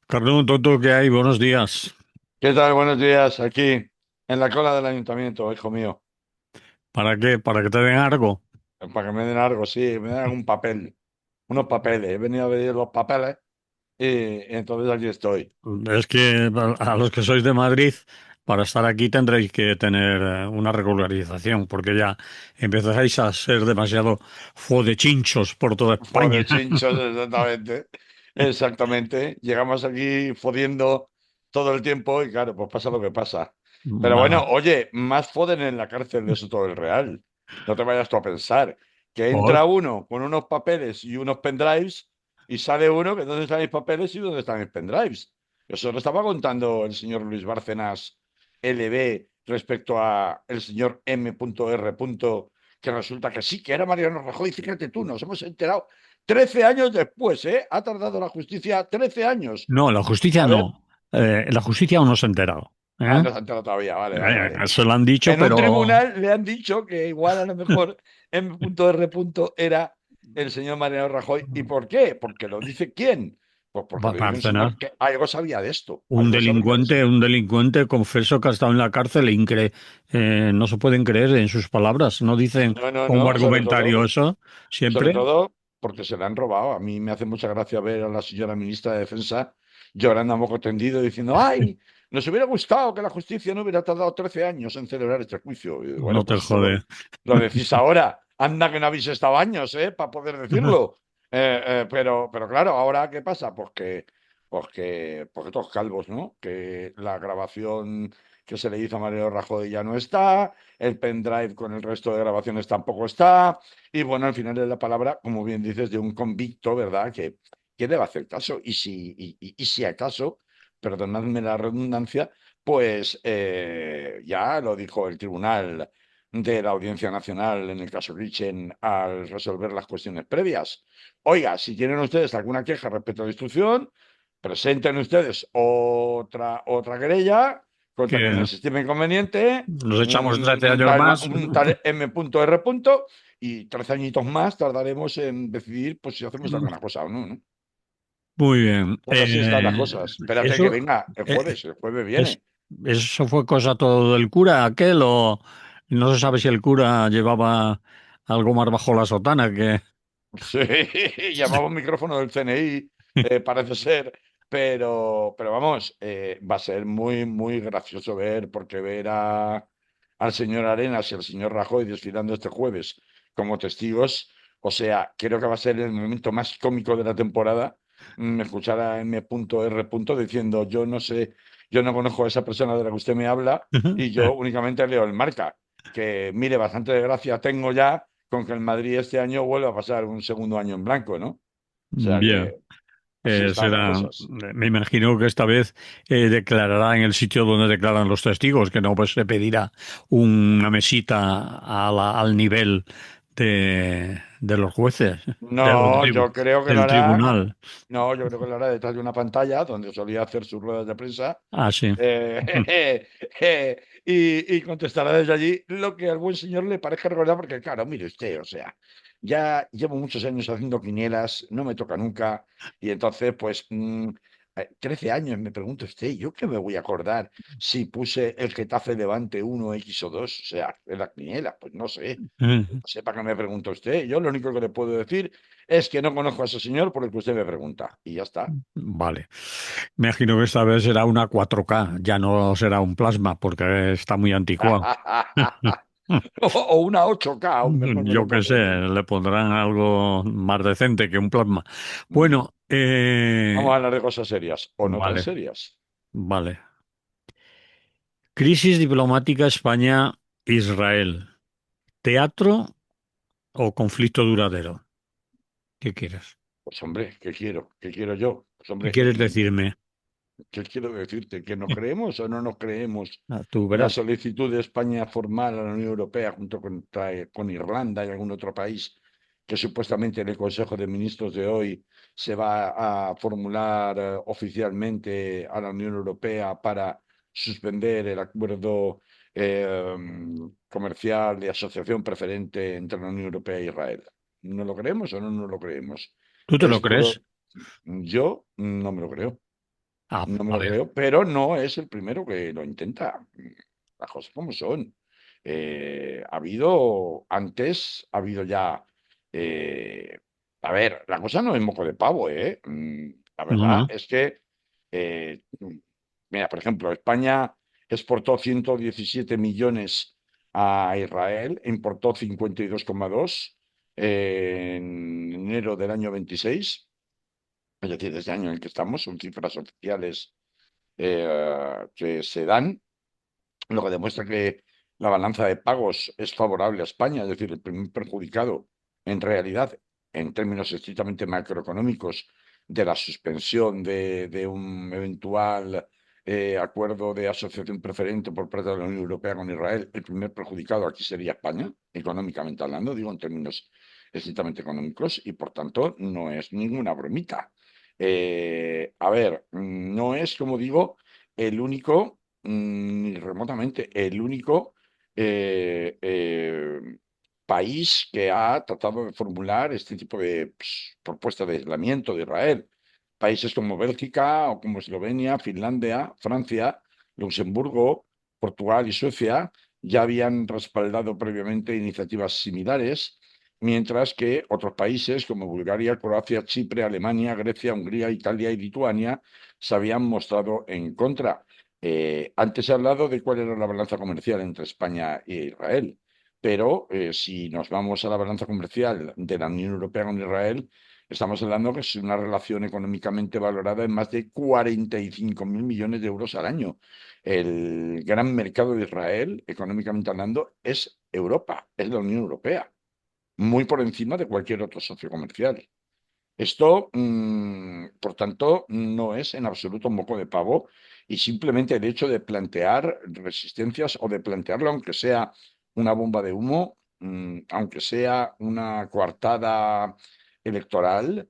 Carlos, Toto, ¿qué hay? Buenos días. ¿Qué tal? Buenos días. Aquí en la cola del ayuntamiento, hijo mío. ¿Para qué? ¿Para que te den algo? Para que me den algo, sí, me den algún papel, unos papeles. He venido a pedir los papeles y entonces aquí estoy. Es que a los que sois de Madrid, para estar aquí tendréis que tener una regularización, porque ya empezáis a ser demasiado fodechinchos por toda España. Joder, chinchos, exactamente. Exactamente. Llegamos aquí jodiendo todo el tiempo y claro, pues pasa lo que pasa. Pero bueno, Nada. oye, más foden en la cárcel de Soto del Real. No te vayas tú a pensar que Joder, entra uno con unos papeles y unos pendrives y sale uno que dónde están mis papeles y dónde están mis pendrives. Eso lo estaba contando el señor Luis Bárcenas LB respecto a el señor M.R. que resulta que sí, que era Mariano Rajoy. Fíjate tú, nos hemos enterado 13 años después, ¿eh? Ha tardado la justicia 13 años. no, la justicia A ver, no. La justicia aún no se ha enterado. ah, ¿Eh? no se ha enterado todavía, vale, vale, vale. Se lo han dicho, En un pero tribunal le han dicho que igual a lo mejor M.R. era el señor Mariano Rajoy. ¿Y por qué? Porque lo dice ¿quién? Pues porque lo dice un Bárcenas. señor que algo sabía de esto, algo sabía de esto. Un delincuente, confeso que ha estado en la cárcel no se pueden creer en sus palabras, no dicen No, no, como no, argumentario eso, sobre siempre todo porque se le han robado. A mí me hace mucha gracia ver a la señora ministra de Defensa llorando a moco tendido diciendo, ¡ay! Nos hubiera gustado que la justicia no hubiera tardado 13 años en celebrar este juicio. Y bueno, no te pues eso jode. lo decís ahora. Anda que no habéis estado años, ¿eh? Para poder decirlo. Pero claro, ¿ahora qué pasa? Porque todos calvos, ¿no? Que la grabación que se le hizo a Mario Rajoy ya no está, el pendrive con el resto de grabaciones tampoco está, y bueno, al final de la palabra, como bien dices, de un convicto, ¿verdad? Que debe hacer caso. Y si acaso, perdonadme la redundancia, pues ya lo dijo el Tribunal de la Audiencia Nacional en el caso Richen al resolver las cuestiones previas. Oiga, si tienen ustedes alguna queja respecto a la instrucción, presenten ustedes otra querella contra quien Que les estime inconveniente, nos echamos 13 años más. un tal M.R. Y 13 añitos más tardaremos en decidir pues, si hacemos alguna cosa o no, ¿no? Muy bien. Pues así están las cosas. Espérate que Eso, venga eh, el jueves es, viene. eso fue cosa todo del cura aquel o no se sabe si el cura llevaba algo más bajo la sotana que... Sí, llamaba un micrófono del CNI, parece ser, pero vamos, va a ser muy, muy gracioso porque ver al señor Arenas y al señor Rajoy desfilando este jueves como testigos, o sea, creo que va a ser el momento más cómico de la temporada, escuchar a M.R. diciendo, yo no sé, yo no conozco a esa persona de la que usted me habla y yo únicamente leo el marca, que mire, bastante de gracia tengo ya con que el Madrid este año vuelva a pasar un segundo año en blanco, ¿no? O sea Bien. que así están las Será, cosas. me imagino que esta vez declarará en el sitio donde declaran los testigos, que no pues se pedirá una mesita al nivel de los jueces, No, yo creo que lo del hará. tribunal. No, yo creo que lo hará detrás de una pantalla donde solía hacer sus ruedas de prensa Ah, sí. y contestará desde allí lo que al buen señor le parezca recordar, porque claro, mire usted, o sea, ya llevo muchos años haciendo quinielas, no me toca nunca, y entonces, pues, 13 años, me pregunta usted, ¿yo qué me voy a acordar si puse el Getafe Levante 1 X o 2 o sea, en la quiniela? Pues no sé. Sepa que me pregunta usted. Yo lo único que le puedo decir es que no conozco a ese señor por el que usted me pregunta. Y ya está. Vale. Me imagino que esta vez será una 4K, ya no será un plasma, porque está muy anticuado. O una 8K, aún mejor me lo Yo qué sé, pone, ¿no? le pondrán algo más decente que un plasma. Mm. Bueno, Vamos a hablar de cosas serias o no tan vale, serias. vale. Crisis diplomática España-Israel. ¿Teatro o conflicto duradero? ¿Qué quieres? Pues hombre, ¿qué quiero? ¿Qué quiero yo? Pues ¿Qué hombre, quieres decirme? ¿qué quiero decirte? ¿Que nos creemos o no nos creemos Ah, tú la verás. solicitud de España formal a la Unión Europea junto con Irlanda y algún otro país que supuestamente en el Consejo de Ministros de hoy se va a formular oficialmente a la Unión Europea para suspender el acuerdo eh, comercial de asociación preferente entre la Unión Europea e Israel? ¿No lo creemos o no nos lo creemos? ¿Tú te lo Es todo. crees? Yo no me lo creo. Ah, no me a lo ver. creo, pero no es el primero que lo intenta. Las cosas como son. Ha habido antes, ha habido ya. eh, a ver, la cosa no es moco de pavo, ¿eh? La verdad Ujú, es que, eh, mira, por ejemplo, España exportó 117 millones a Israel, importó 52,2 en enero del año 26, es decir, desde el año en el que estamos, son cifras oficiales que se dan, lo que demuestra que la balanza de pagos es favorable a España, es decir, el primer perjudicado en realidad, en términos estrictamente macroeconómicos, de la suspensión de un eventual acuerdo de asociación preferente por parte de la Unión Europea con Israel, el primer perjudicado aquí sería España, económicamente hablando, digo en términos estrictamente económicos, y por tanto no es ninguna bromita. A ver, no es, como digo, el único ni remotamente el único eh, eh, país que ha tratado de formular este tipo de propuesta de aislamiento de Israel. Países como Bélgica o como Eslovenia, Finlandia, Francia, Luxemburgo, Portugal y Suecia ya habían respaldado previamente iniciativas similares, mientras que otros países como Bulgaria, Croacia, Chipre, Alemania, Grecia, Hungría, Italia y Lituania se habían mostrado en contra. Antes he hablado de cuál era la balanza comercial entre España e Israel, pero si nos vamos a la balanza comercial de la Unión Europea con Israel, estamos hablando que es una relación económicamente valorada en más de 45.000 millones de euros al año. El gran mercado de Israel, económicamente hablando, es Europa, es la Unión Europea, muy por encima de cualquier otro socio comercial. Esto, por tanto, no es en absoluto moco de pavo y simplemente el hecho de plantear resistencias o de plantearlo, aunque sea una bomba de humo, aunque sea una coartada electoral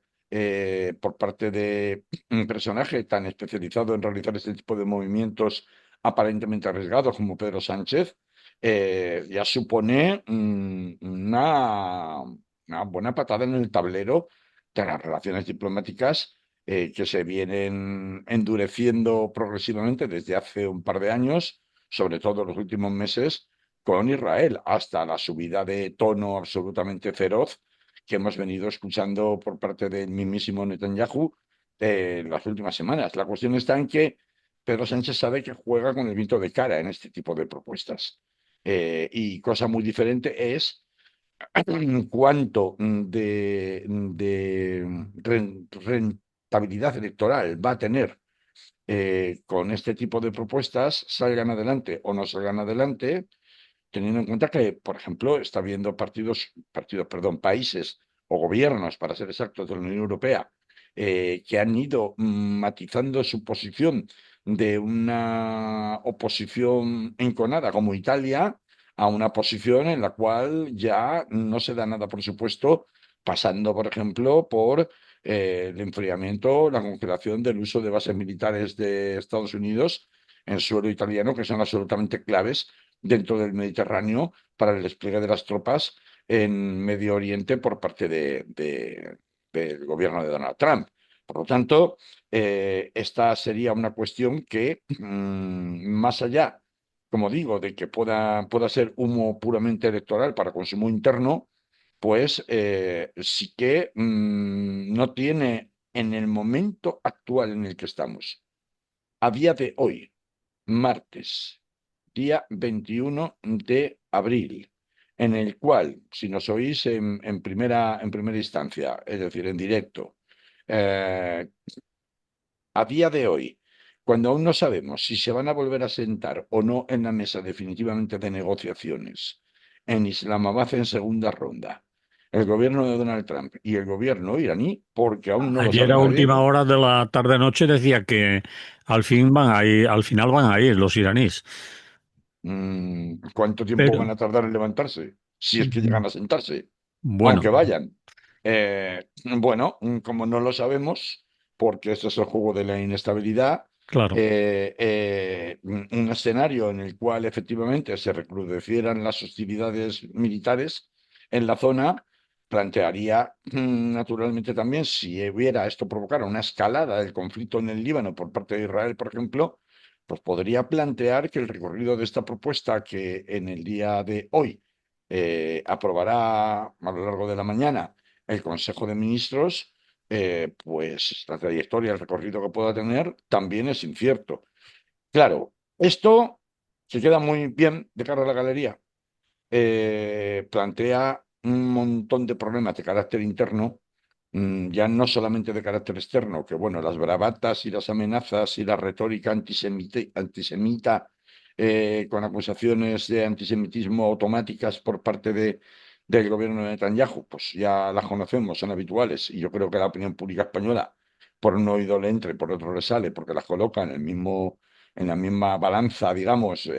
por parte de un personaje tan especializado en realizar este tipo de movimientos aparentemente arriesgados como Pedro Sánchez, ya supone una buena patada en el tablero de las relaciones diplomáticas que se vienen endureciendo progresivamente desde hace un par de años, sobre todo en los últimos meses, con Israel, hasta la subida de tono absolutamente feroz que hemos venido escuchando por parte del mismísimo Netanyahu las últimas semanas. La cuestión está en que Pedro Sánchez sabe que juega con el viento de cara en este tipo de propuestas. Y cosa muy diferente es cuánto de rentabilidad electoral va a tener con este tipo de propuestas, salgan adelante o no salgan adelante, teniendo en cuenta que, por ejemplo, está habiendo perdón, países o gobiernos, para ser exactos, de la Unión Europea, que han ido matizando su posición de una oposición enconada como Italia a una posición en la cual ya no se da nada por supuesto, pasando, por ejemplo, por el enfriamiento, la congelación del uso de bases militares de Estados Unidos en suelo italiano, que son absolutamente claves dentro del Mediterráneo para el despliegue de las tropas en Medio Oriente por parte del gobierno de Donald Trump. Por lo tanto, esta sería una cuestión que, más allá, como digo, de que pueda ser humo puramente electoral para consumo interno, pues sí que no tiene en el momento actual en el que estamos, a día de hoy, martes, día 21 de abril, en el cual, si nos oís en primera instancia, es decir, en directo, eh, a día de hoy, cuando aún no sabemos si se van a volver a sentar o no en la mesa definitivamente de negociaciones en Islamabad en segunda ronda, el gobierno de Donald Trump y el gobierno iraní, porque aún no lo Ayer sabe a nadie. última hora de la tarde-noche decía que al fin van a ir, al final van a ir los iraníes. ¿Cuánto tiempo Pero, van a tardar en levantarse? Si es que llegan mm, a sentarse, bueno, aunque vayan. Bueno, como no lo sabemos, porque esto es el juego de la inestabilidad, claro. un escenario en el cual efectivamente se recrudecieran las hostilidades militares en la zona, plantearía naturalmente también si hubiera esto provocara una escalada del conflicto en el Líbano por parte de Israel, por ejemplo, pues podría plantear que el recorrido de esta propuesta que en el día de hoy aprobará a lo largo de la mañana el Consejo de Ministros, pues la trayectoria, el recorrido que pueda tener también es incierto. Claro, esto se queda muy bien de cara a la galería, plantea un montón de problemas de carácter interno, ya no solamente de carácter externo, que bueno, las bravatas y las amenazas y la retórica antisemita, con acusaciones de antisemitismo automáticas por parte del gobierno de Netanyahu, pues ya las conocemos, son habituales, y yo creo que la opinión pública española, por un oído le entre, por otro le sale, porque las coloca en la misma balanza, digamos,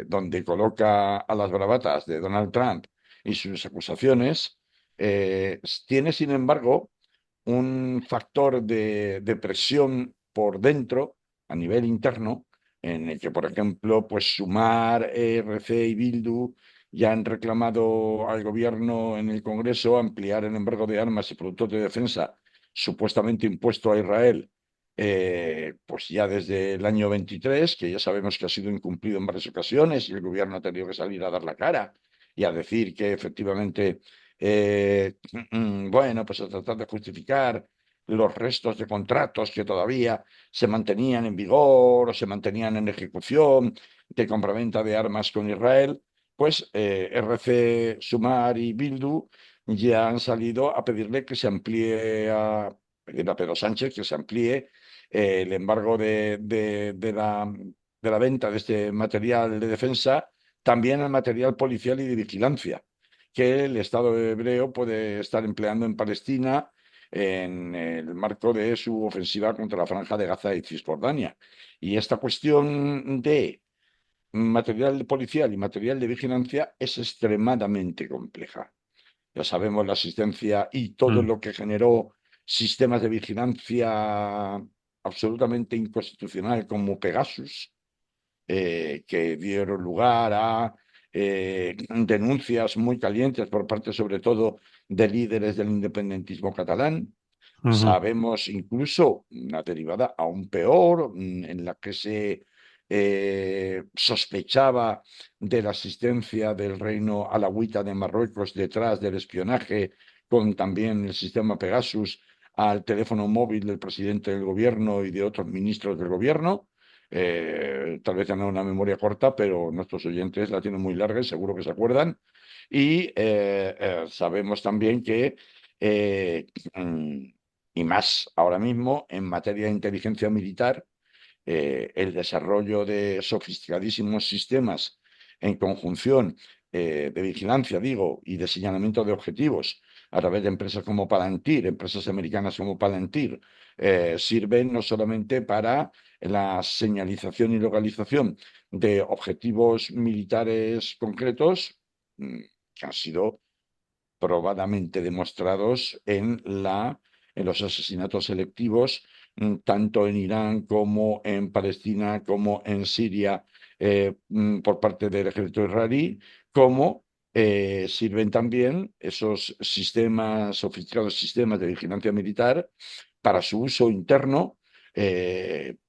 donde coloca a las bravatas de Donald Trump y sus acusaciones, tiene, sin embargo, un factor de presión por dentro, a nivel interno, en el que, por ejemplo, pues Sumar, ERC y Bildu ya han reclamado al gobierno en el Congreso ampliar el embargo de armas y productos de defensa supuestamente impuesto a Israel, pues ya desde el año 23, que ya sabemos que ha sido incumplido en varias ocasiones y el gobierno ha tenido que salir a dar la cara y a decir que efectivamente, bueno, pues a tratar de justificar los restos de contratos que todavía se mantenían en vigor o se mantenían en ejecución de compraventa de armas con Israel, pues RC, Sumar y Bildu ya han salido a pedirle que se amplíe pedirle a Pedro Sánchez que se amplíe el embargo de la venta de este material de defensa también al material policial y de vigilancia que el Estado hebreo puede estar empleando en Palestina en el marco de su ofensiva contra la Franja de Gaza y Cisjordania. Y esta cuestión de material policial y material de vigilancia es extremadamente compleja. Ya sabemos la asistencia y todo Mm, lo que generó sistemas de vigilancia absolutamente inconstitucional como Pegasus, que dieron lugar a denuncias muy calientes por parte sobre todo de líderes del independentismo catalán. ujú, Sabemos incluso una derivada aún peor, en la que se sospechaba de la asistencia del reino alawita de Marruecos detrás del espionaje, con también el sistema Pegasus al teléfono móvil del presidente del gobierno y de otros ministros del gobierno. Tal vez tengan una memoria corta, pero nuestros oyentes la tienen muy larga y seguro que se acuerdan. Y sabemos también que eh, mm, y más ahora mismo en materia de inteligencia militar, el desarrollo de sofisticadísimos sistemas en conjunción de vigilancia, digo, y de señalamiento de objetivos a través de empresas como Palantir, empresas americanas como Palantir, sirven no solamente para la señalización y localización de objetivos militares concretos, que han sido probadamente demostrados en los asesinatos selectivos, tanto en Irán como en Palestina, como en Siria, por parte del ejército israelí, como sirven también esos sistemas, sofisticados sistemas de vigilancia militar para su uso interno,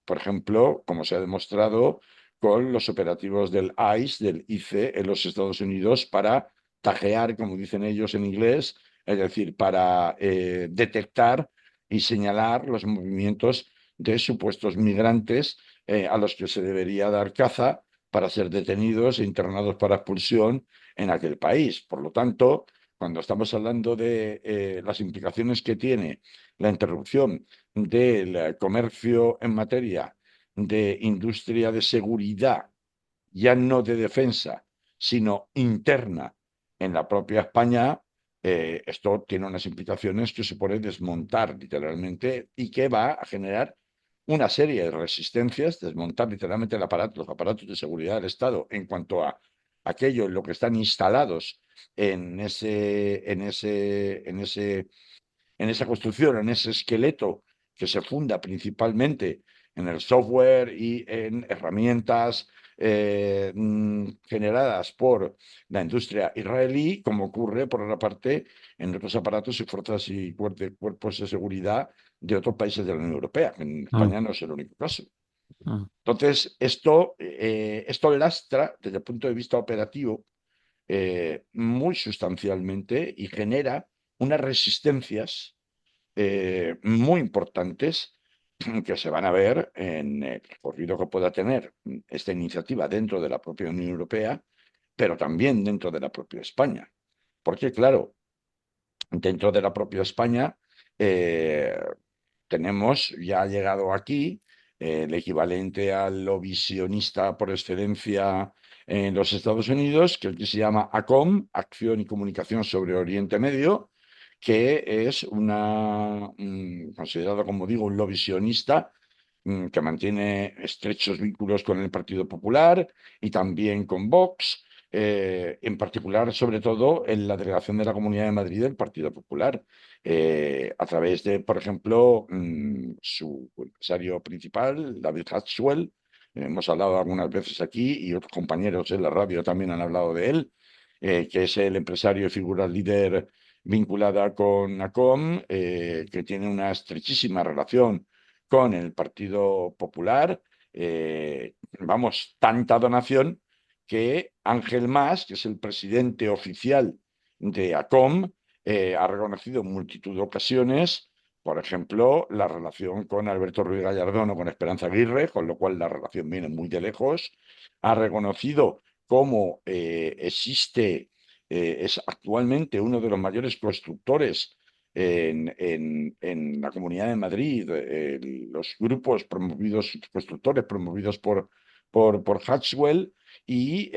por ejemplo, como se ha demostrado con los operativos del ICE, del ICE en los Estados Unidos para tajear, como dicen ellos en inglés, es decir, para detectar y señalar los movimientos de supuestos migrantes a los que se debería dar caza para ser detenidos e internados para expulsión en aquel país. Por lo tanto, cuando estamos hablando de las implicaciones que tiene la interrupción del comercio en materia de industria de seguridad, ya no de defensa, sino interna en la propia España, esto tiene unas implicaciones que se puede desmontar literalmente y que va a generar una serie de resistencias, desmontar literalmente los aparatos de seguridad del Estado en cuanto a aquello en lo que están instalados en esa construcción, en ese esqueleto que se funda principalmente en el software y en herramientas generadas por la industria israelí, como ocurre, por otra parte, en otros aparatos y fuerzas y cuerpos de seguridad de otros países de la Unión Europea. En Mm, España no es el único caso. mm, Entonces, esto lastra desde el punto de vista operativo muy sustancialmente y genera unas resistencias muy importantes que se van a ver en el recorrido que pueda tener esta iniciativa dentro de la propia Unión Europea, pero también dentro de la propia España. Porque, claro, dentro de la propia España eh, tenemos, ya ha llegado aquí, el equivalente al visionista por excelencia en los Estados Unidos, que se llama ACOM, Acción y Comunicación sobre Oriente Medio, que es considerado, como digo, un visionista que mantiene estrechos vínculos con el Partido Popular y también con Vox, en particular, sobre todo, en la delegación de la Comunidad de Madrid del Partido Popular, a través de, por ejemplo, su empresario principal, David Hatchwell. Hemos hablado algunas veces aquí y otros compañeros en la radio también han hablado de él, que es el empresario y figura líder vinculada con NACOM, que tiene una estrechísima relación con el Partido Popular. Vamos, tanta donación que Ángel Mas, que es el presidente oficial de ACOM, ha reconocido en multitud de ocasiones, por ejemplo, la relación con Alberto Ruiz Gallardón o con Esperanza Aguirre, con lo cual la relación viene muy de lejos. Ha reconocido cómo es actualmente uno de los mayores constructores en la Comunidad de Madrid, los grupos promovidos, constructores promovidos por Hatchwell, y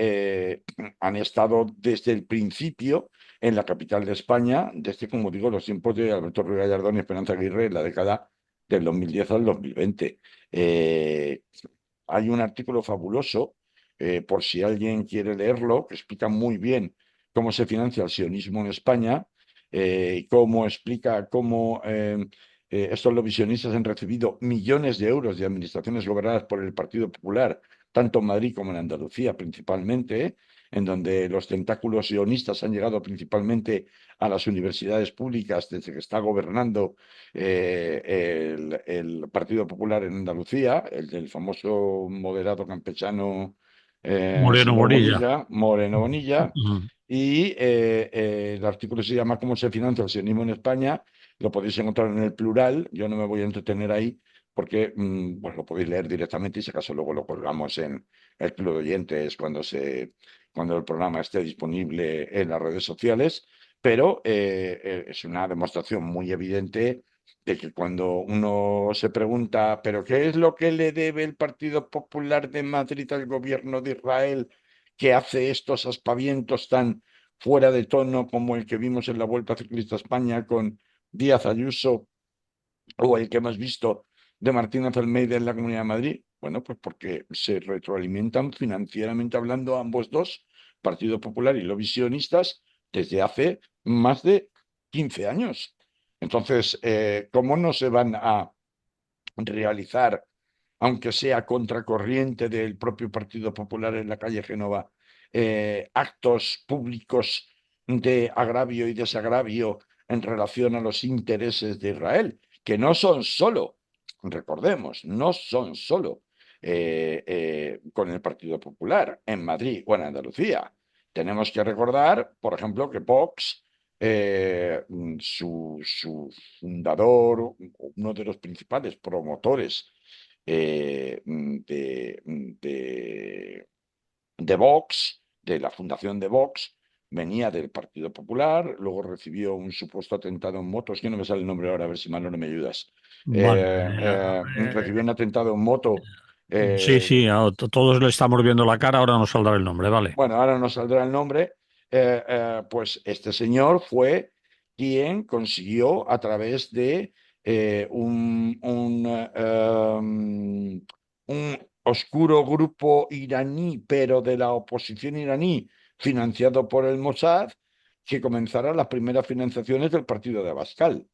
han estado desde el principio en la capital de España, desde, como digo, los tiempos de Alberto Ruiz Gallardón y Esperanza Aguirre en la década del 2010 al 2020. Eh, Hay un artículo fabuloso, por si alguien quiere leerlo, que explica muy bien cómo se financia el sionismo en España, cómo explica cómo estos lobisionistas han recibido millones de euros de administraciones gobernadas por el Partido Popular, tanto en Madrid como en Andalucía principalmente, en donde los tentáculos sionistas han llegado principalmente a las universidades públicas desde que está gobernando el Partido Popular en Andalucía, el del famoso moderado campechano Moreno señor Morilla. Bonilla, Moreno Bonilla, Mm, y el artículo se llama ¿Cómo se financia el sionismo en España? Lo podéis encontrar en el plural, yo no me voy a entretener ahí porque pues lo podéis leer directamente y si acaso luego lo colgamos en el Club de Oyentes cuando el programa esté disponible en las redes sociales, pero es una demostración muy evidente de que cuando uno se pregunta, ¿pero qué es lo que le debe el Partido Popular de Madrid al gobierno de Israel que hace estos aspavientos tan fuera de tono como el que vimos en la Vuelta Ciclista a España con Díaz Ayuso o el que hemos visto de Martínez Almeida en la Comunidad de Madrid? Bueno, pues porque se retroalimentan financieramente hablando ambos dos, Partido Popular y los visionistas, desde hace más de 15 años. Entonces, ¿cómo no se van a realizar, aunque sea contracorriente del propio Partido Popular en la calle Génova, actos públicos de agravio y desagravio en relación a los intereses de Israel, que no son solo, recordemos, no son solo con el Partido Popular en Madrid o en Andalucía. Tenemos que recordar, por ejemplo, que Vox, su fundador, uno de los principales promotores de Vox, de la fundación de Vox, venía del Partido Popular, luego recibió un supuesto atentado en moto, es que no me sale el nombre ahora, a ver si Manolo me ayudas. vale. Recibió un atentado en moto. Sí, eh, sí, todos le estamos viendo la cara, ahora nos saldrá el nombre, vale. bueno, ahora no saldrá el nombre. Pues este señor fue quien consiguió a través de un oscuro grupo iraní, pero de la oposición iraní, financiado por el Mossad, que comenzaran las primeras financiaciones del partido de Abascal.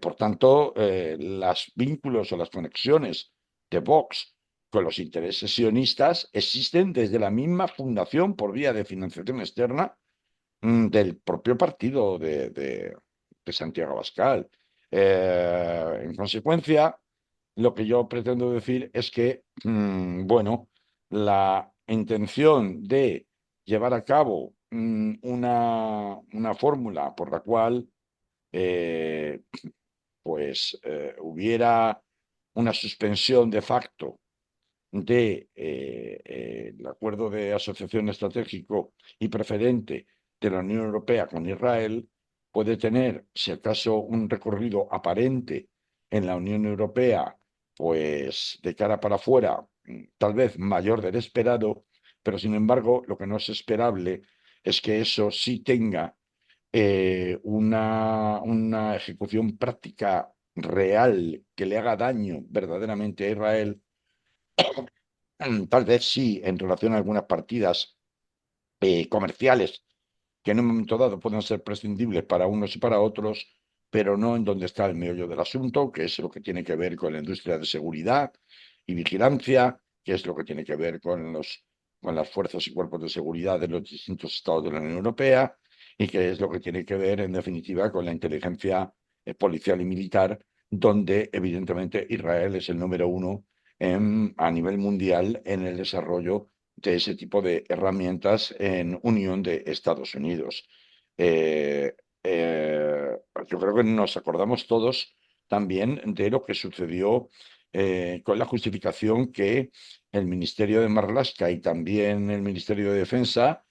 Por tanto, los vínculos o las conexiones de Vox con los intereses sionistas existen desde la misma fundación por vía de financiación externa del propio partido de Santiago Abascal. En consecuencia, lo que yo pretendo decir es que, bueno, la intención de llevar a cabo una fórmula por la cual eh, hubiera una suspensión de facto el acuerdo de asociación estratégico y preferente de la Unión Europea con Israel puede tener, si acaso, un recorrido aparente en la Unión Europea, pues de cara para afuera, tal vez mayor del esperado, pero sin embargo, lo que no es esperable es que eso sí tenga una ejecución práctica real que le haga daño verdaderamente a Israel. Tal vez sí, en relación a algunas partidas comerciales que en un momento dado pueden ser prescindibles para unos y para otros, pero no en donde está el meollo del asunto, que es lo que tiene que ver con la industria de seguridad y vigilancia, que es lo que tiene que ver con las fuerzas y cuerpos de seguridad de los distintos estados de la Unión Europea y que es lo que tiene que ver, en definitiva, con la inteligencia policial y militar, donde evidentemente Israel es el número uno a nivel mundial en el desarrollo de ese tipo de herramientas en unión de Estados Unidos. Eh, yo creo que nos acordamos todos también de lo que sucedió con la justificación que el Ministerio de Marlaska y también el Ministerio de Defensa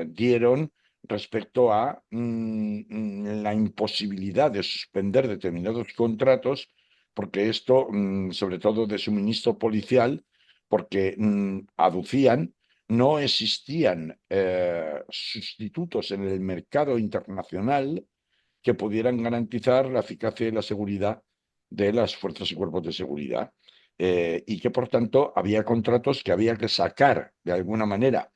dieron respecto a la imposibilidad de suspender determinados contratos, porque esto, sobre todo de suministro policial, porque aducían no existían sustitutos en el mercado internacional que pudieran garantizar la eficacia y la seguridad de las fuerzas y cuerpos de seguridad. Y que por tanto había contratos que había que sacar de alguna manera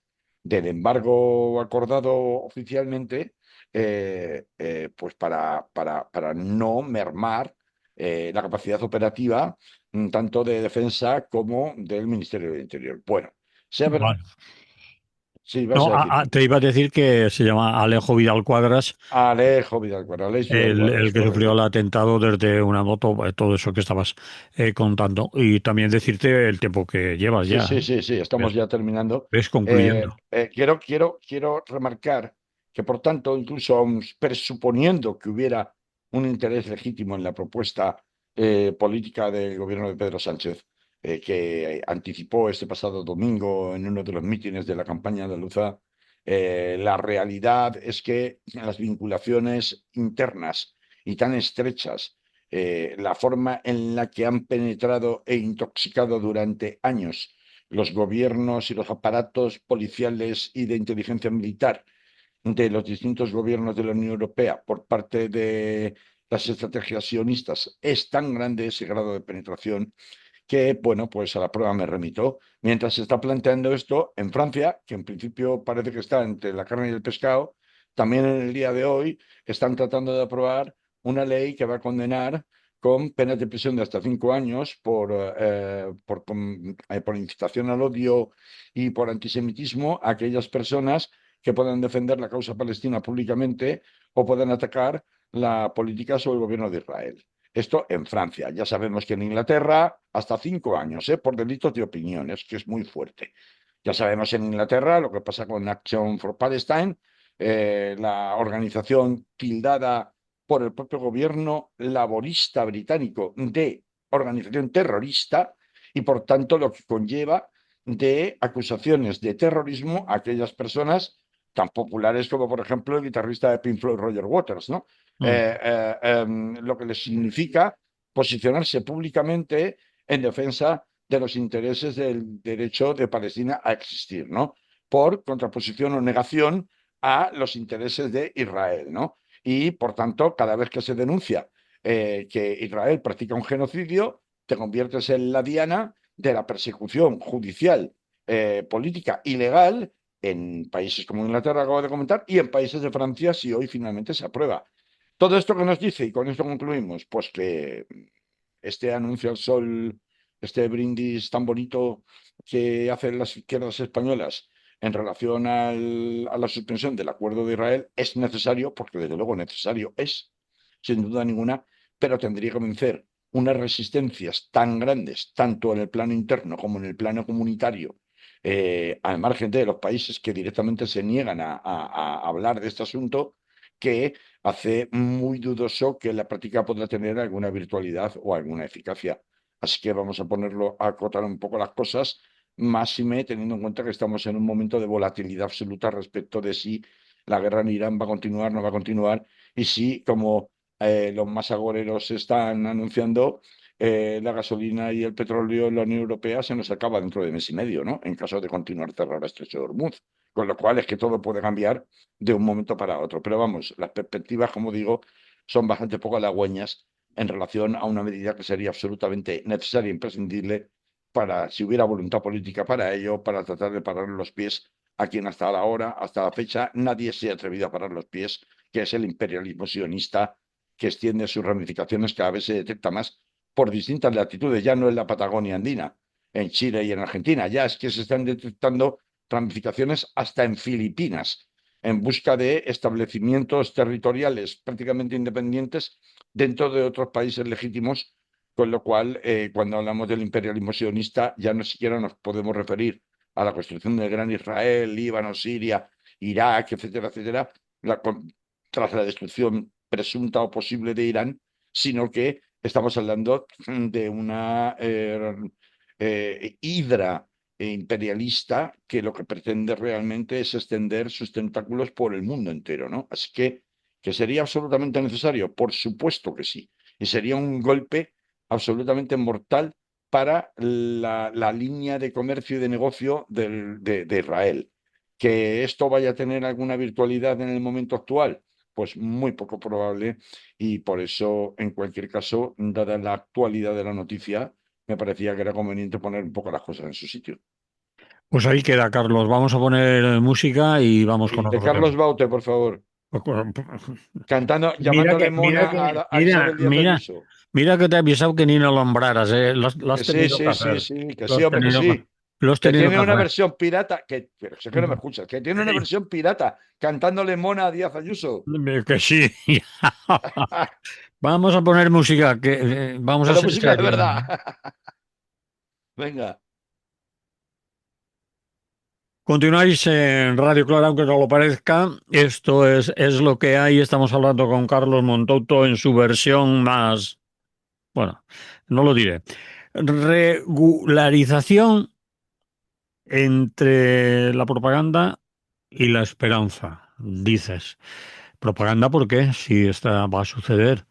del embargo acordado oficialmente, pues para no mermar la capacidad operativa tanto de defensa como del Ministerio del Interior. Bueno, sea ver... Vale. Sí, vas No, a decir tú. te iba a decir que se llama Alejo Vidal Cuadras, Alejo Vidal Cuadras, Aleix Vidal el Cuadras, que sufrió el correcto. atentado desde una moto, todo eso que estabas contando. Y también decirte el tiempo que llevas Sí, ya. sí, sí, sí, estamos ¿Ves? ya terminando. ¿Ves? Concluyendo. Quiero remarcar que, por tanto, incluso aun presuponiendo que hubiera un interés legítimo en la propuesta política del gobierno de Pedro Sánchez, que anticipó este pasado domingo en uno de los mítines de la campaña andaluza, la realidad es que las vinculaciones internas y tan estrechas, la forma en la que han penetrado e intoxicado durante años los gobiernos y los aparatos policiales y de inteligencia militar de los distintos gobiernos de la Unión Europea por parte de las estrategias sionistas, es tan grande ese grado de penetración que, bueno, pues a la prueba me remito. Mientras se está planteando esto en Francia, que en principio parece que está entre la carne y el pescado, también en el día de hoy están tratando de aprobar una ley que va a condenar con penas de prisión de hasta 5 años por incitación al odio y por antisemitismo a aquellas personas que puedan defender la causa palestina públicamente o puedan atacar la política sobre el gobierno de Israel. Esto en Francia. Ya sabemos que en Inglaterra hasta 5 años, por delitos de opiniones, que es muy fuerte. Ya sabemos en Inglaterra lo que pasa con Action for Palestine, la organización tildada por el propio gobierno laborista británico de organización terrorista y por tanto lo que conlleva de acusaciones de terrorismo a aquellas personas tan populares como por ejemplo el guitarrista de Pink Floyd, Roger Waters, ¿no? Mm. Lo que les significa posicionarse públicamente en defensa de los intereses del derecho de Palestina a existir, ¿no? Por contraposición o negación a los intereses de Israel, ¿no? Y, por tanto, cada vez que se denuncia que Israel practica un genocidio, te conviertes en la diana de la persecución judicial, política y legal en países como Inglaterra, acabo de comentar, y en países de Francia, si hoy finalmente se aprueba. Todo esto que nos dice, y con esto concluimos, pues que este anuncio al sol este brindis tan bonito que hacen las izquierdas españolas en relación a la suspensión del acuerdo de Israel es necesario, porque desde luego necesario es, sin duda ninguna, pero tendría que vencer unas resistencias tan grandes, tanto en el plano interno como en el plano comunitario, al margen de los países que directamente se niegan a hablar de este asunto, que hace muy dudoso que la práctica podrá tener alguna virtualidad o alguna eficacia. Así que vamos a ponerlo, a acotar un poco las cosas, máxime teniendo en cuenta que estamos en un momento de volatilidad absoluta respecto de si la guerra en Irán va a continuar, no va a continuar, y si, como los más agoreros están anunciando, la gasolina y el petróleo en la Unión Europea se nos acaba dentro de mes y medio, ¿no? En caso de continuar cerrado el estrecho de Hormuz. Con lo cual es que todo puede cambiar de un momento para otro. Pero vamos, las perspectivas, como digo, son bastante poco halagüeñas en relación a una medida que sería absolutamente necesaria e imprescindible para, si hubiera voluntad política para ello, para tratar de parar los pies a quien hasta la hora, hasta la fecha, nadie se ha atrevido a parar los pies, que es el imperialismo sionista, que extiende sus ramificaciones, cada vez se detecta más por distintas latitudes, ya no en la Patagonia andina, en Chile y en Argentina, ya es que se están detectando ramificaciones hasta en Filipinas, en busca de establecimientos territoriales prácticamente independientes dentro de otros países legítimos, con lo cual, cuando hablamos del imperialismo sionista, ya no siquiera nos podemos referir a la construcción del Gran Israel, Líbano, Siria, Irak, etcétera, etcétera, tras la destrucción presunta o posible de Irán, sino que estamos hablando de una hidra imperialista que lo que pretende realmente es extender sus tentáculos por el mundo entero, ¿no? Así que sería absolutamente necesario, por supuesto que sí, y sería un golpe absolutamente mortal para la línea de comercio y de negocio de Israel. ¿Que esto vaya a tener alguna virtualidad en el momento actual? Pues muy poco probable, y por eso, en cualquier caso, dada la actualidad de la noticia, me parecía que era conveniente poner un poco las cosas en su sitio. Pues ahí queda, Carlos. Vamos a poner música y vamos con Y de otro tema. Carlos Baute, por favor, cantando, Mira llamándole que, mona mira que, a Isabel Díaz Ayuso. mira que te he avisado que ni lo nombraras, ¿eh? Lo Que has sí, tenido que sí, sí, hacer. sí, que Lo sí, has hombre, que tenido sí. lo has Que tenido tiene que una hacer. versión pirata, que, pero sé que no me escuchas, que tiene una versión pirata cantándole mona a Díaz Ayuso. Que sí. Vamos a poner música, que vamos a Pero ser música de serios. verdad. Venga. Continuáis en Radio Clara, aunque no lo parezca. Esto es lo que hay. Estamos hablando con Carlos Montouto en su versión más, bueno, no lo diré. Regularización entre la propaganda y la esperanza, dices. ¿Propaganda por qué? Si esta va a suceder.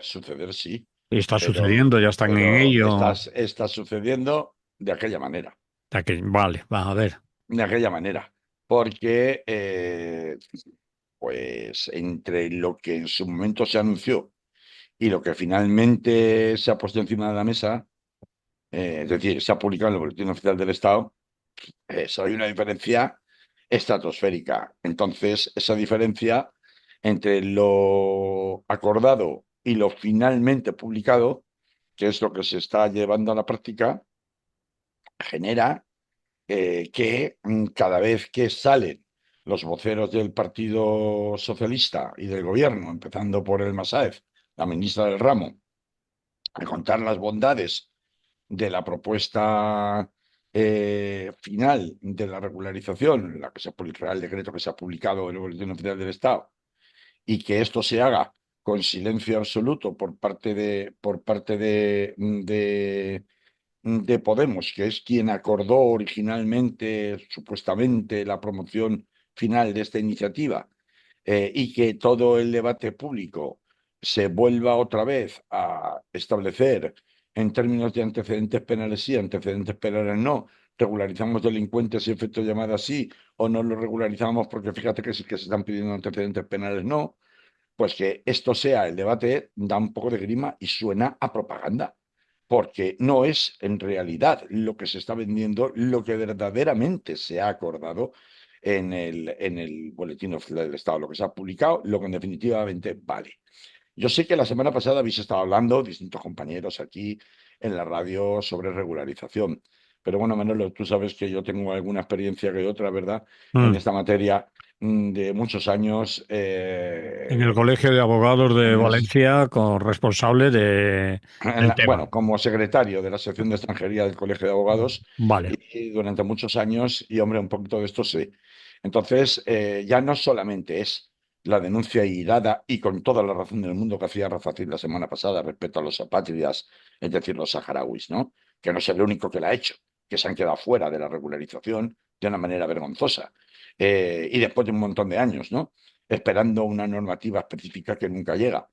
Suceder sí, Está pero, sucediendo, ya están en ello. está sucediendo de aquella manera. Vale, va a ver. De aquella manera. Porque, pues, entre lo que en su momento se anunció y lo que finalmente se ha puesto encima de la mesa, es decir, se ha publicado en el Boletín Oficial del Estado, hay una diferencia estratosférica. Entonces, esa diferencia entre lo acordado y lo finalmente publicado, que es lo que se está llevando a la práctica, genera que cada vez que salen los voceros del Partido Socialista y del Gobierno, empezando por el Masáez, la ministra del Ramo, a contar las bondades de la propuesta final de la regularización, el Real Decreto que se ha publicado en el Boletín Oficial del Estado, y que esto se haga con silencio absoluto por parte de Podemos, que es quien acordó originalmente, supuestamente, la promoción final de esta iniciativa, y que todo el debate público se vuelva otra vez a establecer en términos de antecedentes penales sí, antecedentes penales no, regularizamos delincuentes y efecto llamada sí, o no lo regularizamos porque fíjate que sí que se están pidiendo antecedentes penales no, pues que esto sea el debate da un poco de grima y suena a propaganda, porque no es en realidad lo que se está vendiendo, lo que verdaderamente se ha acordado en el Boletín Oficial del Estado, lo que se ha publicado, lo que en definitivamente vale. Yo sé que la semana pasada habéis estado hablando, distintos compañeros aquí en la radio, sobre regularización. Pero bueno, Manolo, tú sabes que yo tengo alguna experiencia que otra, ¿verdad? En Mm. esta materia de muchos años. En el Colegio de Abogados de En el- Valencia, con responsable del tema. bueno, como secretario de la sección de extranjería del Colegio de Abogados Vale. y durante muchos años, y hombre, un poquito de esto sé. Entonces, ya no solamente es la denuncia irada y con toda la razón del mundo que hacía Rafacín la semana pasada respecto a los apátridas, es decir, los saharauis, ¿no? Que no es el único que la ha hecho, que se han quedado fuera de la regularización de una manera vergonzosa. Y después de un montón de años, ¿no? Esperando una normativa específica que nunca llega.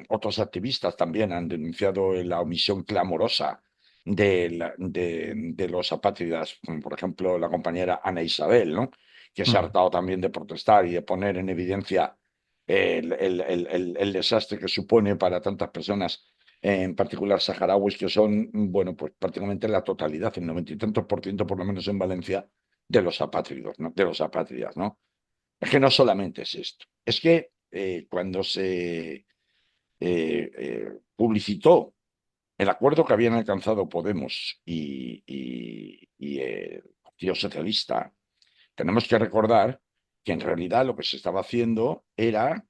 Otros activistas también han denunciado la omisión clamorosa de los apátridas, como por ejemplo la compañera Ana Isabel, ¿no? Que se ha Mm. hartado también de protestar y de poner en evidencia el desastre que supone para tantas personas, en particular saharauis, que son, bueno, pues prácticamente la totalidad, el 90 y tantos % por lo menos en Valencia, de los apátridos, ¿no? De los apátridas, ¿no? Es que no solamente es esto, es que cuando se publicitó el acuerdo que habían alcanzado Podemos y el Partido Socialista, tenemos que recordar que en realidad lo que se estaba haciendo era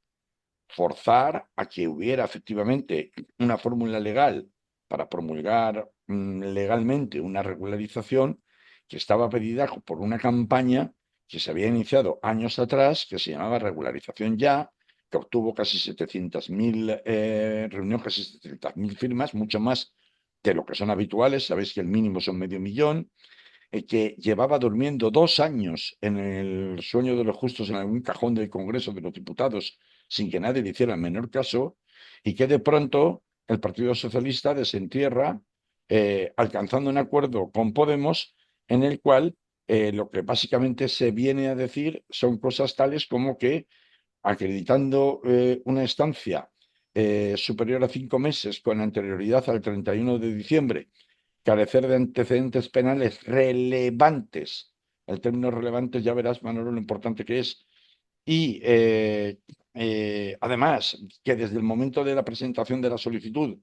forzar a que hubiera efectivamente una fórmula legal para promulgar legalmente una regularización que estaba pedida por una campaña que se había iniciado años atrás, que se llamaba Regularización Ya, que obtuvo casi 700.000, reunió casi 700.000 firmas, mucho más de lo que son habituales. Sabéis que el mínimo son medio millón, que llevaba durmiendo 2 años en el sueño de los justos en algún cajón del Congreso de los Diputados sin que nadie le hiciera el menor caso, y que de pronto el Partido Socialista desentierra, alcanzando un acuerdo con Podemos en el cual lo que básicamente se viene a decir son cosas tales como que acreditando una estancia superior a 5 meses con anterioridad al 31 de diciembre, carecer de antecedentes penales relevantes. El término relevantes, ya verás, Manolo, lo importante que es. Y además, que desde el momento de la presentación de la solicitud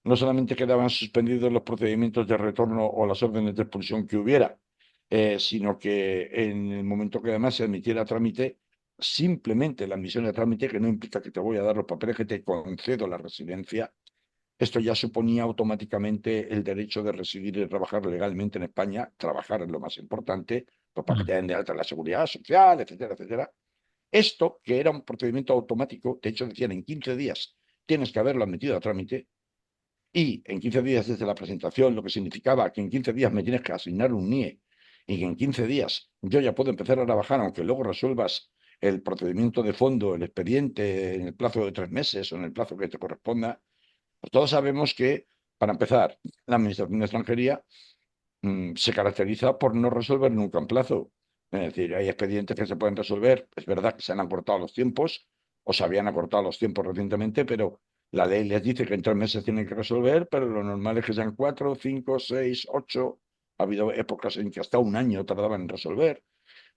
no solamente quedaban suspendidos los procedimientos de retorno o las órdenes de expulsión que hubiera, sino que en el momento que además se admitiera a trámite, simplemente la admisión a trámite, que no implica que te voy a dar los papeles, que te concedo la residencia, esto ya suponía automáticamente el derecho de residir y trabajar legalmente en España. Trabajar es lo más importante, pues para que te Mm. den de alta la seguridad social, etcétera, etcétera. Esto, que era un procedimiento automático, de hecho decían en 15 días tienes que haberlo admitido a trámite, y en 15 días desde la presentación, lo que significaba que en 15 días me tienes que asignar un NIE y que en 15 días yo ya puedo empezar a trabajar, aunque luego resuelvas el procedimiento de fondo, el expediente, en el plazo de 3 meses o en el plazo que te corresponda. Pues todos sabemos que, para empezar, la Administración de Extranjería se caracteriza por no resolver nunca en plazo. Es decir, hay expedientes que se pueden resolver. Es verdad que se han acortado los tiempos o se habían acortado los tiempos recientemente, pero la ley les dice que en 3 meses tienen que resolver, pero lo normal es que sean 4, 5, 6, 8. Ha habido épocas en que hasta un año tardaban en resolver.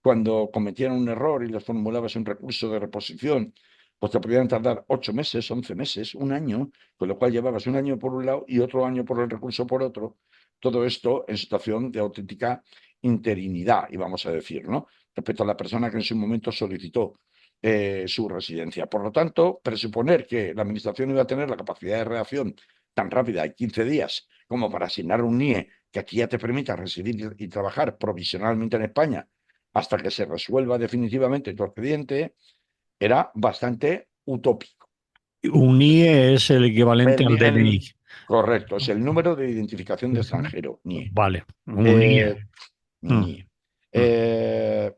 Cuando cometían un error y les formulabas un recurso de reposición, pues te podían tardar 8 meses, 11 meses, un año, con lo cual llevabas un año por un lado y otro año por el recurso por otro. Todo esto en situación de auténtica interinidad, y vamos a decir, ¿no? Respecto a la persona que en su momento solicitó su residencia. Por lo tanto, presuponer que la Administración iba a tener la capacidad de reacción tan rápida en 15 días como para asignar un NIE que aquí ya te permita residir y trabajar provisionalmente en España hasta que se resuelva definitivamente tu expediente, era bastante utópico. Un IE es el equivalente El, al DNI. el- correcto, es el número de identificación de extranjero, NIE. Vale, un IE. Eh, Mm. NIE. Mm. Eh,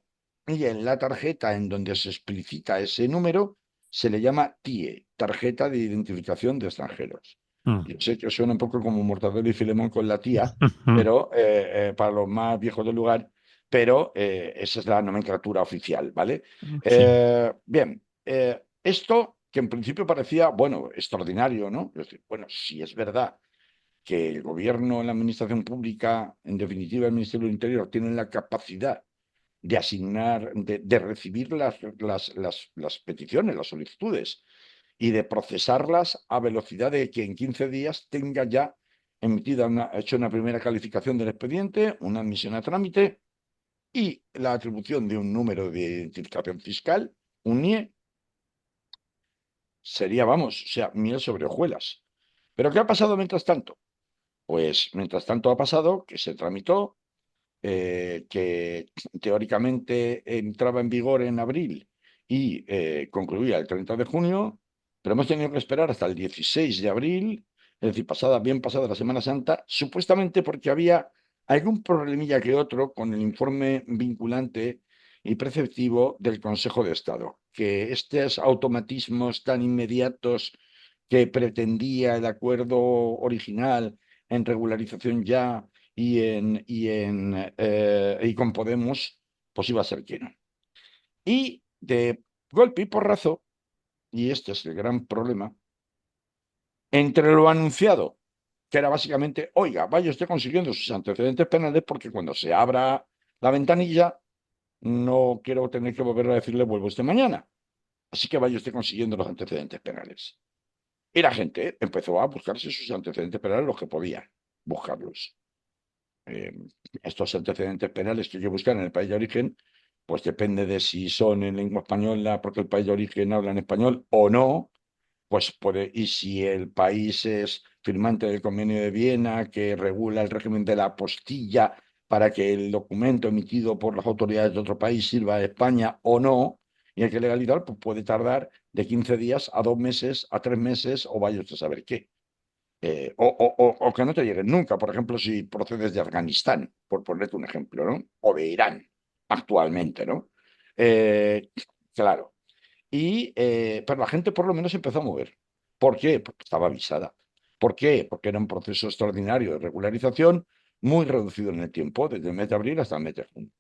y en la tarjeta en donde se explicita ese número se le llama TIE, tarjeta de identificación de extranjeros. Mm. Yo sé que suena un poco como Mortadelo y Filemón con la tía, Mm. pero para los más viejos del lugar, pero esa es la nomenclatura oficial, ¿vale? Sí. Bien, esto que en principio parecía, bueno, extraordinario, ¿no? Es decir, bueno, si es verdad que el gobierno, la administración pública, en definitiva el Ministerio del Interior, tienen la capacidad de asignar, de recibir las peticiones, las solicitudes y de procesarlas a velocidad de que en 15 días tenga ya hecho una primera calificación del expediente, una admisión a trámite y la atribución de un número de identificación fiscal, un NIE, sería, vamos, o sea, miel sobre hojuelas. ¿Pero qué ha pasado mientras tanto? Pues mientras tanto ha pasado que se tramitó, que teóricamente entraba en vigor en abril y concluía el 30 de junio, pero hemos tenido que esperar hasta el 16 de abril, es decir, bien pasada la Semana Santa, supuestamente porque había algún problemilla que otro con el informe vinculante y preceptivo del Consejo de Estado, que estos automatismos tan inmediatos que pretendía el acuerdo original en regularización ya y con Podemos, pues iba a ser que no. Y de golpe y porrazo, y este es el gran problema, entre lo anunciado, que era básicamente, oiga, vaya usted consiguiendo sus antecedentes penales porque cuando se abra la ventanilla, no quiero tener que volver a decirle vuelvo usted mañana. Así que vaya usted consiguiendo los antecedentes penales. Y la gente empezó a buscarse sus antecedentes penales, los que podían buscarlos. eh, Estos antecedentes penales que hay que buscar en el país de origen, pues depende de si son en lengua española porque el país de origen habla en español o no, pues puede, y si el país es firmante del Convenio de Viena que regula el régimen de la apostilla para que el documento emitido por las autoridades de otro país sirva a España o no, y hay que legalizar, pues puede tardar de 15 días a 2 meses, a 3 meses, o vaya usted a saber qué. O que no te lleguen nunca, por ejemplo, si procedes de Afganistán, por ponerte un ejemplo, ¿no? O de Irán, actualmente, ¿no? Eh, claro. Pero la gente por lo menos empezó a mover. ¿Por qué? Porque estaba avisada. ¿Por qué? Porque era un proceso extraordinario de regularización muy reducido en el tiempo, desde el mes de abril hasta el mes de junio.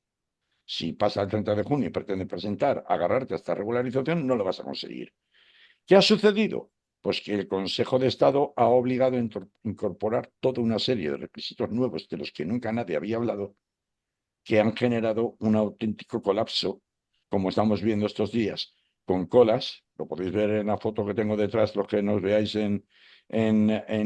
Si pasa el 30 de junio y pretendes presentar, agarrarte a esta regularización, no lo vas a conseguir. ¿Qué ha sucedido? Pues que el Consejo de Estado ha obligado a incorporar toda una serie de requisitos nuevos de los que nunca nadie había hablado, que han generado un auténtico colapso, como estamos viendo estos días, con colas, lo podéis ver en la foto que tengo detrás, los que nos veáis en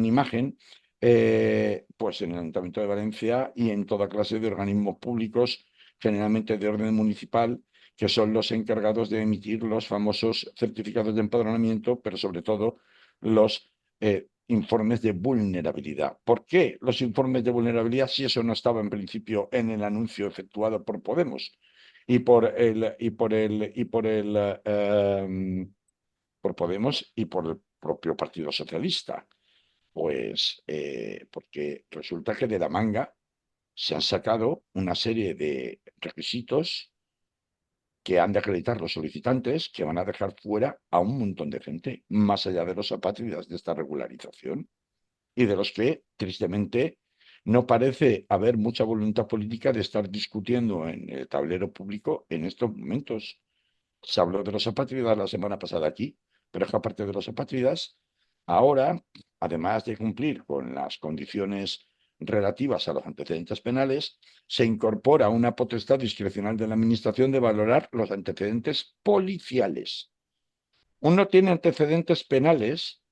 imagen, pues en el Ayuntamiento de Valencia y en toda clase de organismos públicos, generalmente de orden municipal, que son los encargados de emitir los famosos certificados de empadronamiento, pero sobre todo los informes de vulnerabilidad. ¿Por qué los informes de vulnerabilidad si eso no estaba en principio en el anuncio efectuado por Podemos por Podemos y por el propio Partido Socialista? Pues porque resulta que de la manga se han sacado una serie de requisitos que han de acreditar los solicitantes, que van a dejar fuera a un montón de gente, más allá de los apátridas de esta regularización, y de los que, tristemente, no parece haber mucha voluntad política de estar discutiendo en el tablero público en estos momentos. Se habló de los apátridas la semana pasada aquí, pero es que aparte de los apátridas, ahora, además de cumplir con las condiciones relativas a los antecedentes penales, se incorpora una potestad discrecional de la Administración de valorar los antecedentes policiales. Uno tiene antecedentes penales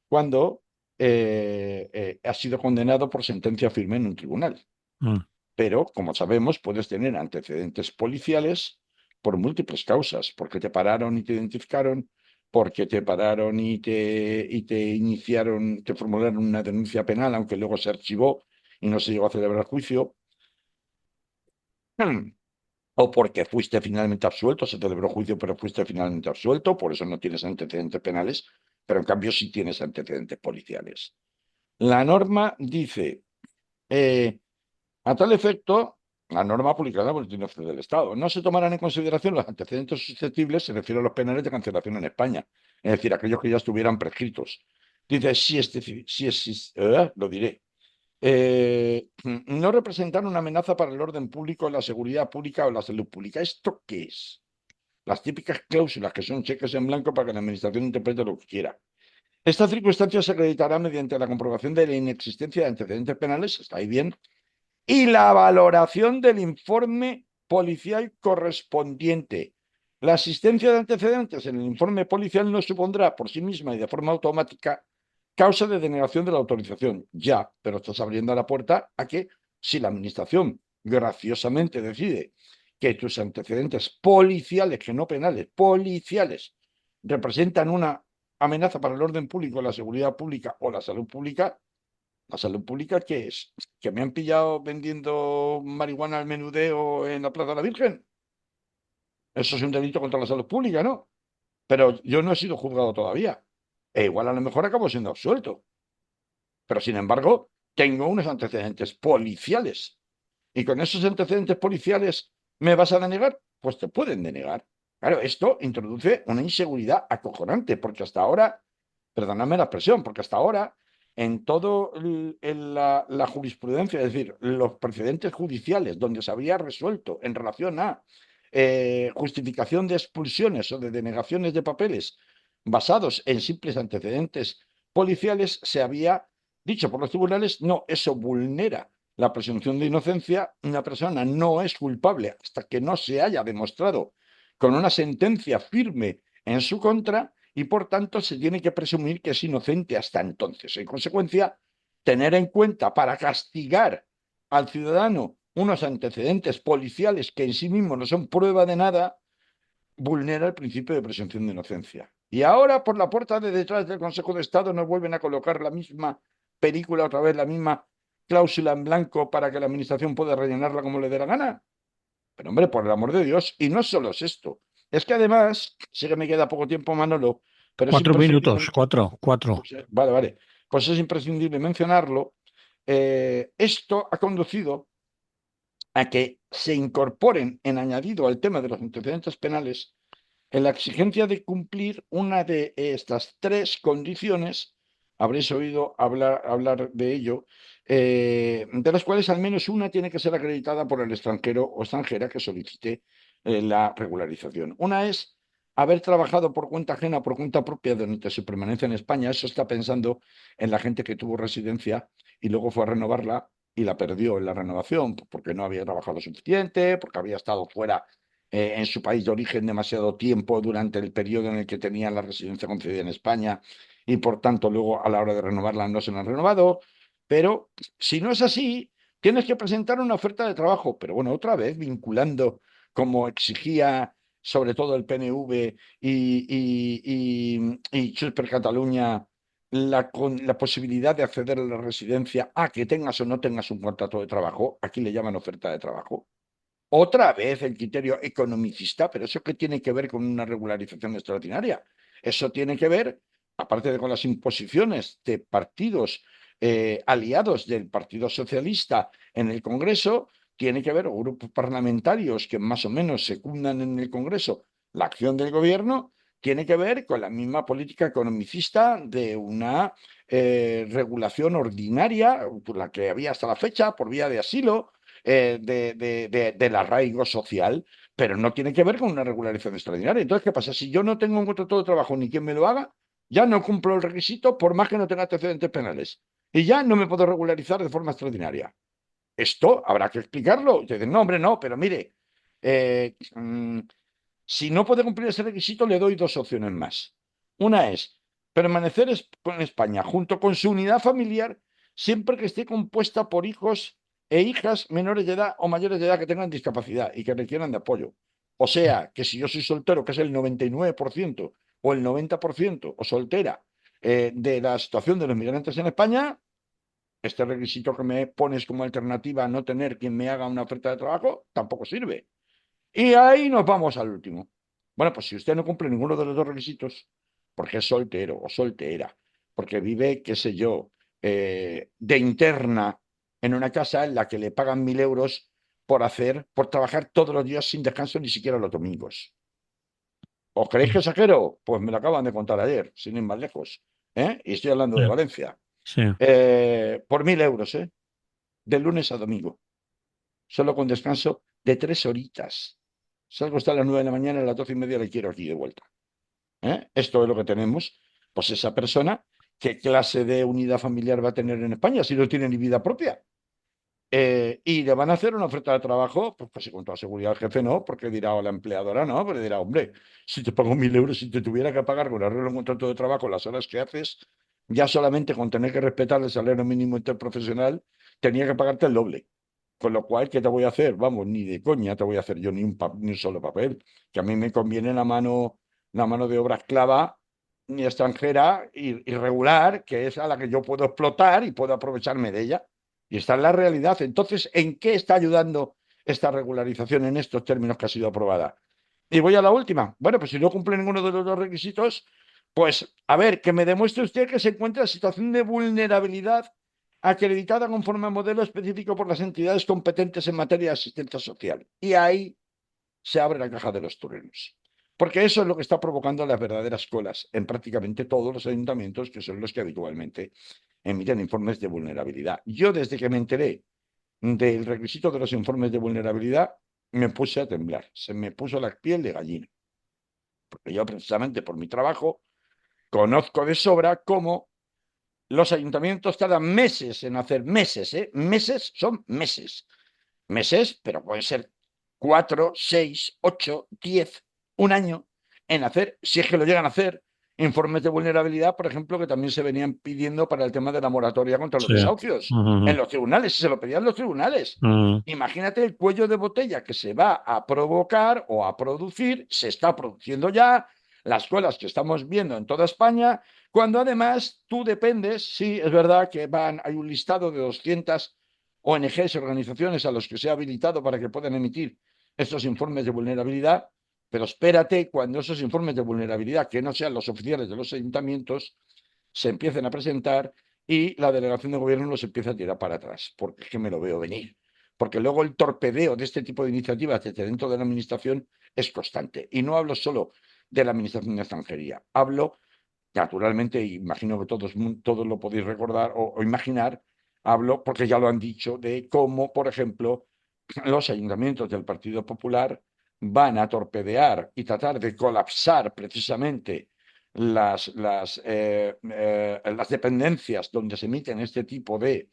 cuando ha sido condenado por sentencia firme en un tribunal. Mm. Pero, como sabemos, puedes tener antecedentes policiales por múltiples causas, porque te pararon y te identificaron, porque te pararon y te iniciaron, te formularon una denuncia penal, aunque luego se archivó y no se llegó a celebrar juicio, o porque fuiste finalmente absuelto, se celebró juicio, pero fuiste finalmente absuelto, por eso no tienes antecedentes penales, pero en cambio sí tienes antecedentes policiales. La norma dice, eh, a tal efecto, la norma publicada en el Boletín Oficial del Estado, no se tomarán en consideración los antecedentes susceptibles, se refiere a los penales de cancelación en España, es decir, aquellos que ya estuvieran prescritos. Dice, lo diré, no representar una amenaza para el orden público, la seguridad pública o la salud pública. ¿Esto qué es? Las típicas cláusulas que son cheques en blanco para que la administración interprete lo que quiera. Esta circunstancia se acreditará mediante la comprobación de la inexistencia de antecedentes penales, está ahí bien, y la valoración del informe policial correspondiente. La asistencia de antecedentes en el informe policial no supondrá por sí misma y de forma automática causa de denegación de la autorización. Ya, pero estás abriendo la puerta a que si la administración graciosamente decide que tus antecedentes policiales, que no penales, policiales, representan una amenaza para el orden público, la seguridad pública o la salud pública, ¿qué es? ¿Que me han pillado vendiendo marihuana al menudeo en la Plaza de la Virgen? Eso es un delito contra la salud pública, ¿no? Pero yo no he sido juzgado todavía. E igual a lo mejor acabo siendo absuelto. Pero sin embargo, tengo unos antecedentes policiales. Y con esos antecedentes policiales, ¿me vas a denegar? Pues te pueden denegar. Claro, esto introduce una inseguridad acojonante, porque hasta ahora, perdóname la expresión, porque hasta ahora, en todo la jurisprudencia, es decir, los precedentes judiciales donde se había resuelto en relación a justificación de expulsiones o de denegaciones de papeles basados en simples antecedentes policiales, se había dicho por los tribunales, no, eso vulnera la presunción de inocencia. Una persona no es culpable hasta que no se haya demostrado con una sentencia firme en su contra y por tanto se tiene que presumir que es inocente hasta entonces. En consecuencia, tener en cuenta para castigar al ciudadano unos antecedentes policiales que en sí mismos no son prueba de nada, vulnera el principio de presunción de inocencia. Y ahora por la puerta de detrás del Consejo de Estado nos vuelven a colocar la misma película, otra vez la misma cláusula en blanco para que la administración pueda rellenarla como le dé la gana. Pero hombre, por el amor de Dios, y no solo es esto, es que además, sé que me queda poco tiempo, Manolo, pero es Cuatro imprescindible, minutos, cuatro. pues, vale, vale, pues es imprescindible mencionarlo. Esto ha conducido a que se incorporen en añadido al tema de los antecedentes penales en la exigencia de cumplir una de estas tres condiciones, habréis oído hablar de ello, de las cuales al menos una tiene que ser acreditada por el extranjero o extranjera que solicite la regularización. Una es haber trabajado por cuenta ajena, por cuenta propia durante su permanencia en España. Eso está pensando en la gente que tuvo residencia y luego fue a renovarla y la perdió en la renovación porque no había trabajado lo suficiente, porque había estado fuera en su país de origen demasiado tiempo durante el periodo en el que tenían la residencia concedida en España y por tanto luego a la hora de renovarla no se la han renovado. Pero si no es así, tienes que presentar una oferta de trabajo. Pero bueno, otra vez vinculando como exigía sobre todo el PNV y Junts per Cataluña la posibilidad de acceder a la residencia a que tengas o no tengas un contrato de trabajo. Aquí le llaman oferta de trabajo. Otra vez el criterio economicista, pero ¿eso qué tiene que ver con una regularización extraordinaria? Eso tiene que ver, aparte de con las imposiciones de partidos aliados del Partido Socialista en el Congreso, tiene que ver, o grupos parlamentarios que más o menos secundan en el Congreso la acción del gobierno, tiene que ver con la misma política economicista de una regulación ordinaria, la que había hasta la fecha, por vía de asilo, del arraigo social, pero no tiene que ver con una regularización extraordinaria. Entonces, ¿qué pasa? Si yo no tengo un contrato de trabajo ni quien me lo haga, ya no cumplo el requisito por más que no tenga antecedentes penales. Y ya no me puedo regularizar de forma extraordinaria. Esto habrá que explicarlo. Y te dicen, no, hombre, no, pero mire, eh, mm, si no puede cumplir ese requisito, le doy dos opciones más. Una es permanecer en España junto con su unidad familiar siempre que esté compuesta por hijos e hijas menores de edad o mayores de edad que tengan discapacidad y que requieran de apoyo. O sea, que si yo soy soltero, que es el 99% o el 90% o soltera de la situación de los migrantes en España, este requisito que me pones como alternativa a no tener quien me haga una oferta de trabajo tampoco sirve. Y ahí nos vamos al último. Bueno, pues si usted no cumple ninguno de los dos requisitos, porque es soltero o soltera, porque vive, qué sé yo, de interna en una casa en la que le pagan 1.000 euros por trabajar todos los días sin descanso, ni siquiera los domingos. ¿Os creéis que exagero? Pues me lo acaban de contar ayer, sin ir más lejos. Y estoy hablando de Sí, Valencia. sí. Por 1.000 euros, de lunes a domingo, solo con descanso de 3 horitas. Salgo hasta las 9 de la mañana, a las 12:30 le quiero aquí de vuelta. Esto es lo que tenemos. Pues esa persona, ¿qué clase de unidad familiar va a tener en España si no tiene ni vida propia? Y le van a hacer una oferta de trabajo, pues casi con toda seguridad el jefe no, porque dirá, o la empleadora no, porque dirá, hombre, si te pago 1.000 euros, si te tuviera que pagar con arreglo un contrato de trabajo las horas que haces, ya solamente con tener que respetar el salario mínimo interprofesional, tenía que pagarte el doble. Con lo cual, ¿qué te voy a hacer? Vamos, ni de coña te voy a hacer yo ni un solo papel. Que a mí me conviene la mano de obra esclava ni extranjera irregular, que es a la que yo puedo explotar y puedo aprovecharme de ella. Y está en la realidad. Entonces, ¿en qué está ayudando esta regularización en estos términos que ha sido aprobada? Y voy a la última. Bueno, pues si no cumple ninguno de los dos requisitos, pues a ver, que me demuestre usted que se encuentra en situación de vulnerabilidad acreditada conforme a modelo específico por las entidades competentes en materia de asistencia social. Y ahí se abre la caja de los truenos. Porque eso es lo que está provocando las verdaderas colas en prácticamente todos los ayuntamientos, que son los que habitualmente emiten informes de vulnerabilidad. Yo, desde que me enteré del requisito de los informes de vulnerabilidad, me puse a temblar. Se me puso la piel de gallina. Porque yo, precisamente por mi trabajo, conozco de sobra cómo los ayuntamientos tardan meses en hacer meses, ¿eh? Meses son meses, pero pueden ser 4, 6, 8, 10, un año en hacer, si es que lo llegan a hacer, informes de vulnerabilidad, por ejemplo, que también se venían pidiendo para el tema de la moratoria contra los Sí. desahucios en Ujú, los tribunales, y se lo pedían los tribunales. ujú. Imagínate el cuello de botella que se va a provocar o a producir, se está produciendo ya, las colas que estamos viendo en toda España, cuando además tú dependes, sí, es verdad que hay un listado de 200 ONGs y organizaciones a los que se ha habilitado para que puedan emitir estos informes de vulnerabilidad, pero espérate cuando esos informes de vulnerabilidad, que no sean los oficiales de los ayuntamientos, se empiecen a presentar y la delegación de gobierno los empieza a tirar para atrás, porque es que me lo veo venir. Porque luego el torpedeo de este tipo de iniciativas desde dentro de la administración es constante. Y no hablo solo de la administración de extranjería, hablo, naturalmente, imagino que todos lo podéis recordar o imaginar, hablo, porque ya lo han dicho, de cómo, por ejemplo, los ayuntamientos del Partido Popular van a torpedear y tratar de colapsar precisamente las dependencias donde se emiten este tipo de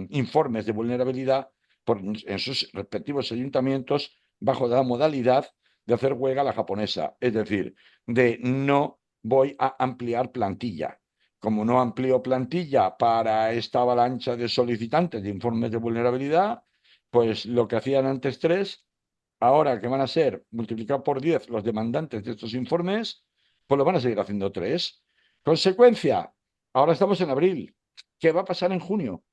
informes de vulnerabilidad en sus respectivos ayuntamientos bajo la modalidad de hacer huelga a la japonesa, es decir, de no voy a ampliar plantilla. Como no amplío plantilla para esta avalancha de solicitantes de informes de vulnerabilidad, pues lo que hacían antes tres, ahora que van a ser multiplicados por 10 los demandantes de estos informes, pues lo van a seguir haciendo tres. Consecuencia, ahora estamos en abril. ¿Qué va a pasar en junio?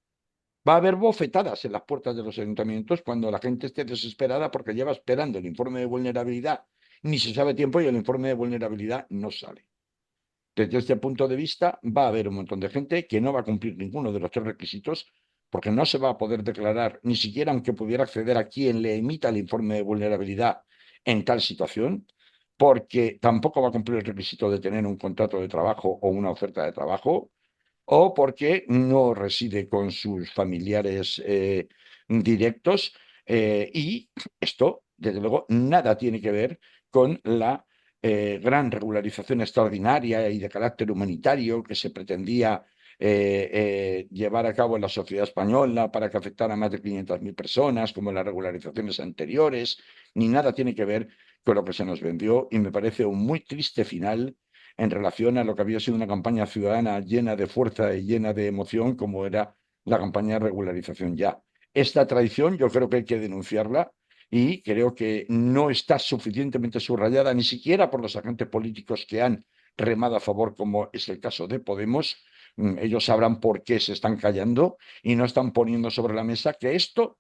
Va a haber bofetadas en las puertas de los ayuntamientos cuando la gente esté desesperada porque lleva esperando el informe de vulnerabilidad, ni se sabe tiempo y el informe de vulnerabilidad no sale. Desde este punto de vista, va a haber un montón de gente que no va a cumplir ninguno de los tres requisitos porque no se va a poder declarar, ni siquiera aunque pudiera acceder a quien le emita el informe de vulnerabilidad en tal situación, porque tampoco va a cumplir el requisito de tener un contrato de trabajo o una oferta de trabajo, o porque no reside con sus familiares directos. Y esto, desde luego, nada tiene que ver con la gran regularización extraordinaria y de carácter humanitario que se pretendía llevar a cabo en la sociedad española para que afectara a más de 500.000 personas, como en las regularizaciones anteriores, ni nada tiene que ver con lo que se nos vendió y me parece un muy triste final en relación a lo que había sido una campaña ciudadana llena de fuerza y llena de emoción, como era la campaña de regularización ya. Esta traición yo creo que hay que denunciarla y creo que no está suficientemente subrayada ni siquiera por los agentes políticos que han remado a favor, como es el caso de Podemos. Ellos sabrán por qué se están callando y no están poniendo sobre la mesa que esto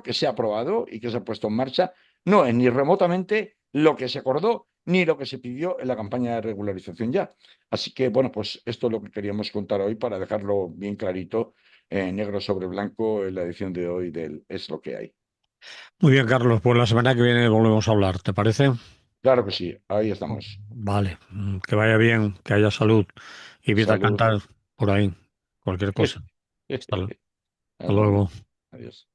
que se ha aprobado y que se ha puesto en marcha no es ni remotamente lo que se acordó ni lo que se pidió en la campaña de regularización ya. Así que, bueno, pues esto es lo que queríamos contar hoy para dejarlo bien clarito, negro sobre blanco, en la edición de hoy del Es lo que hay. Muy bien, Carlos, pues la semana que viene volvemos a hablar, ¿te parece? Claro que sí, ahí estamos. Vale, que vaya bien, que haya salud y vete a Salud. cantar por ahí, cualquier cosa. Hasta Hasta luego. luego. Adiós.